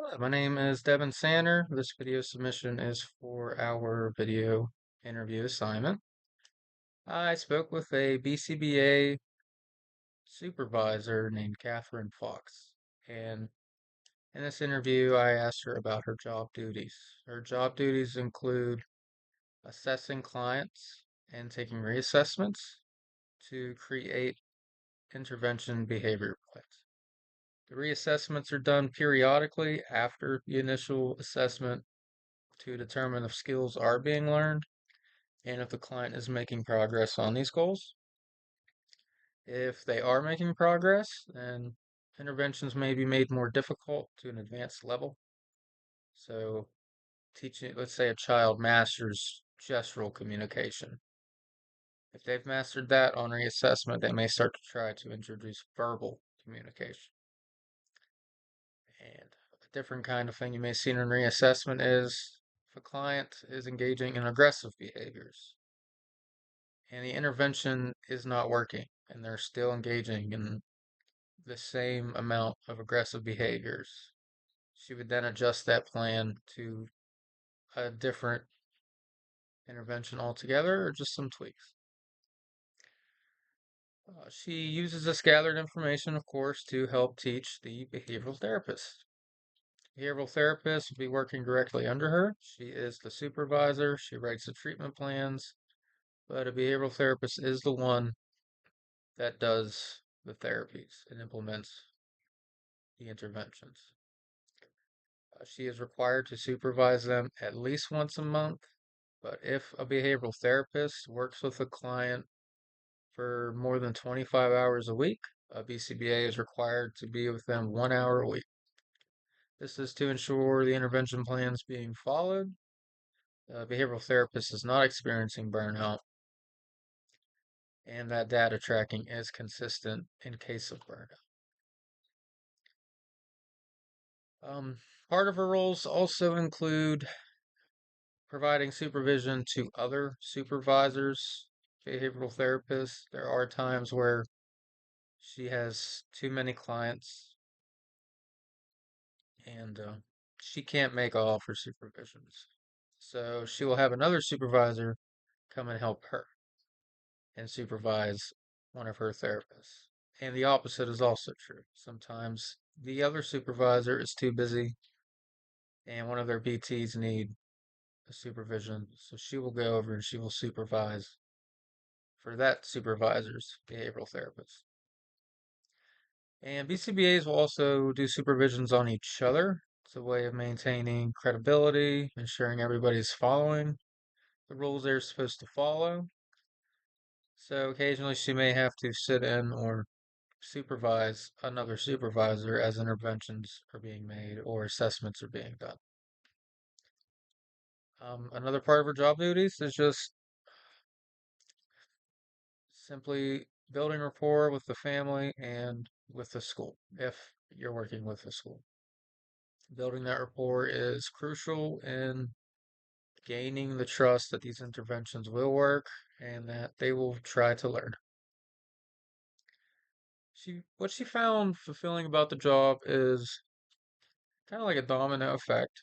Hello, my name is Devin Sander. This video submission is for our video interview assignment. I spoke with a BCBA supervisor named Catherine Fox, and in this interview, I asked her about her job duties. Her job duties include assessing clients and taking reassessments to create intervention behavior plans. The reassessments are done periodically after the initial assessment to determine if skills are being learned and if the client is making progress on these goals. If they are making progress, then interventions may be made more difficult to an advanced level. So, teaching, let's say a child masters gestural communication. If they've mastered that on reassessment, they may start to try to introduce verbal communication. And a different kind of thing you may see in reassessment is if a client is engaging in aggressive behaviors and the intervention is not working and they're still engaging in the same amount of aggressive behaviors. She would then adjust that plan to a different intervention altogether or just some tweaks. She uses this gathered information, of course, to help teach the behavioral therapist. Behavioral therapist will be working directly under her. She is the supervisor. She writes the treatment plans, but a behavioral therapist is the one that does the therapies and implements the interventions. She is required to supervise them at least once a month, but if a behavioral therapist works with a client for more than 25 hours a week, a BCBA is required to be with them 1 hour a week. This is to ensure the intervention plan is being followed. The behavioral therapist is not experiencing burnout, and that data tracking is consistent in case of burnout. Um, Part of her roles also include providing supervision to other supervisors, behavioral therapists. There are times where she has too many clients and she can't make all of her supervisions. So she will have another supervisor come and help her and supervise one of her therapists. And the opposite is also true. Sometimes the other supervisor is too busy and one of their PTs need a supervision. So she will go over and she will supervise for that supervisor's behavioral therapist. And BCBAs will also do supervisions on each other. It's a way of maintaining credibility, ensuring everybody's following the rules they're supposed to follow. So occasionally she may have to sit in or supervise another supervisor as interventions are being made or assessments are being done. Another part of her job duties is just simply building rapport with the family and with the school, if you're working with the school. Building that rapport is crucial in gaining the trust that these interventions will work and that they will try to learn. What she found fulfilling about the job is kind of like a domino effect.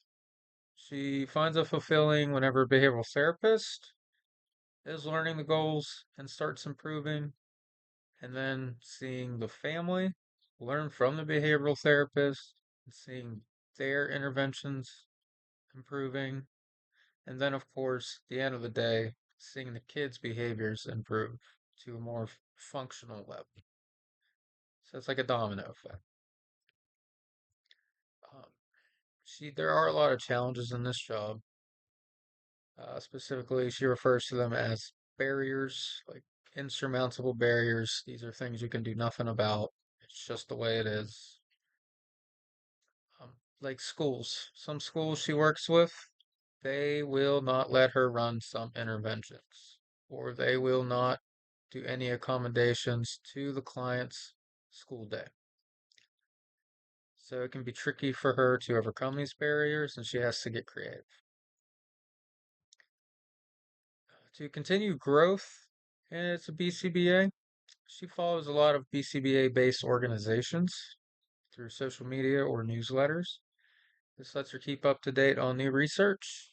She finds it fulfilling whenever a behavioral therapist is learning the goals and starts improving, and then seeing the family learn from the behavioral therapist, and seeing their interventions improving, and then, of course, at the end of the day, seeing the kids' behaviors improve to a more functional level. So it's like a domino effect. Um, there are a lot of challenges in this job. Specifically, she refers to them as barriers, like insurmountable barriers. These are things you can do nothing about. It's just the way it is. Like schools. Some schools she works with, they will not let her run some interventions, or they will not do any accommodations to the client's school day. So it can be tricky for her to overcome these barriers, and she has to get creative. To continue growth, it's a BCBA. She follows a lot of BCBA based organizations through social media or newsletters. This lets her keep up to date on new research,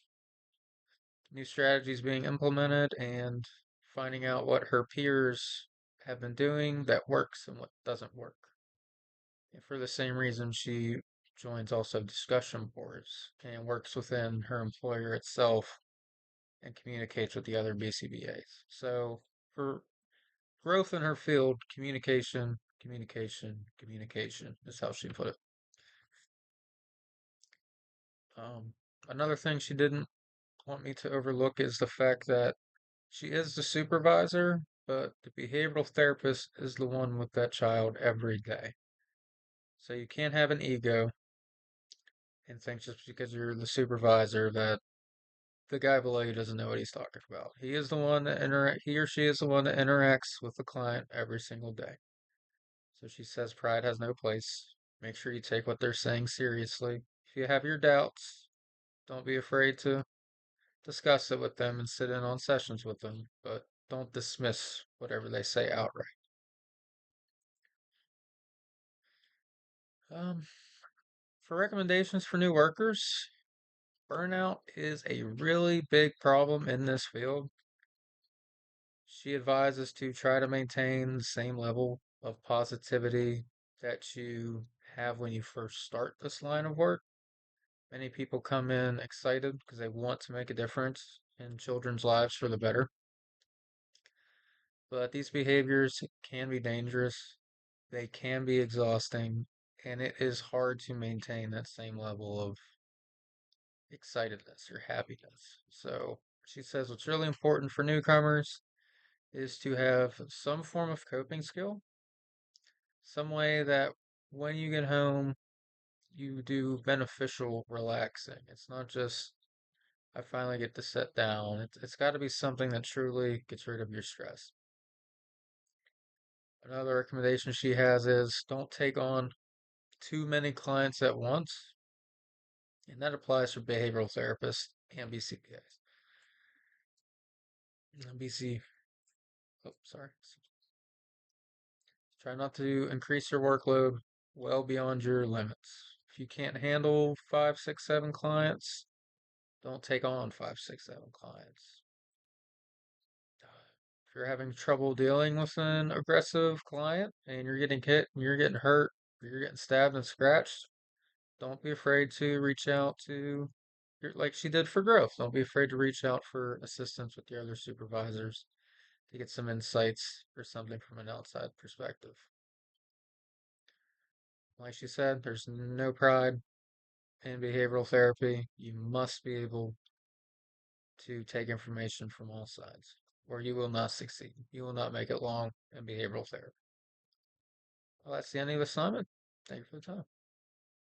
new strategies being implemented, and finding out what her peers have been doing that works and what doesn't work. And for the same reason, she joins also discussion boards and works within her employer itself and communicates with the other BCBAs. So for growth in her field, communication, communication, communication is how she put it. Um, Another thing she didn't want me to overlook is the fact that she is the supervisor, but the behavioral therapist is the one with that child every day. So you can't have an ego and think just because you're the supervisor that the guy below you doesn't know what he's talking about. He or she is the one that interacts with the client every single day. So she says pride has no place. Make sure you take what they're saying seriously. If you have your doubts, don't be afraid to discuss it with them and sit in on sessions with them, but don't dismiss whatever they say outright. Um, for recommendations for new workers, burnout is a really big problem in this field. She advises to try to maintain the same level of positivity that you have when you first start this line of work. Many people come in excited because they want to make a difference in children's lives for the better. But these behaviors can be dangerous, they can be exhausting, and it is hard to maintain that same level of excitedness or happiness. So she says what's really important for newcomers is to have some form of coping skill, some way that when you get home, you do beneficial relaxing. It's not just, I finally get to sit down. It's got to be something that truly gets rid of your stress. Another recommendation she has is don't take on too many clients at once, and that applies for behavioral therapists and BCPAs. BC, oh, sorry. Try not to increase your workload well beyond your limits. If you can't handle five, six, seven clients, don't take on five, six, seven clients. If you're having trouble dealing with an aggressive client and you're getting hit and you're getting hurt or you're getting stabbed and scratched, don't be afraid to reach out to like she did for growth. Don't be afraid to reach out for assistance with the other supervisors to get some insights or something from an outside perspective. Like she said, there's no pride in behavioral therapy. You must be able to take information from all sides, or you will not succeed. You will not make it long in behavioral therapy. Well, that's the end of the assignment. Thank you for the time.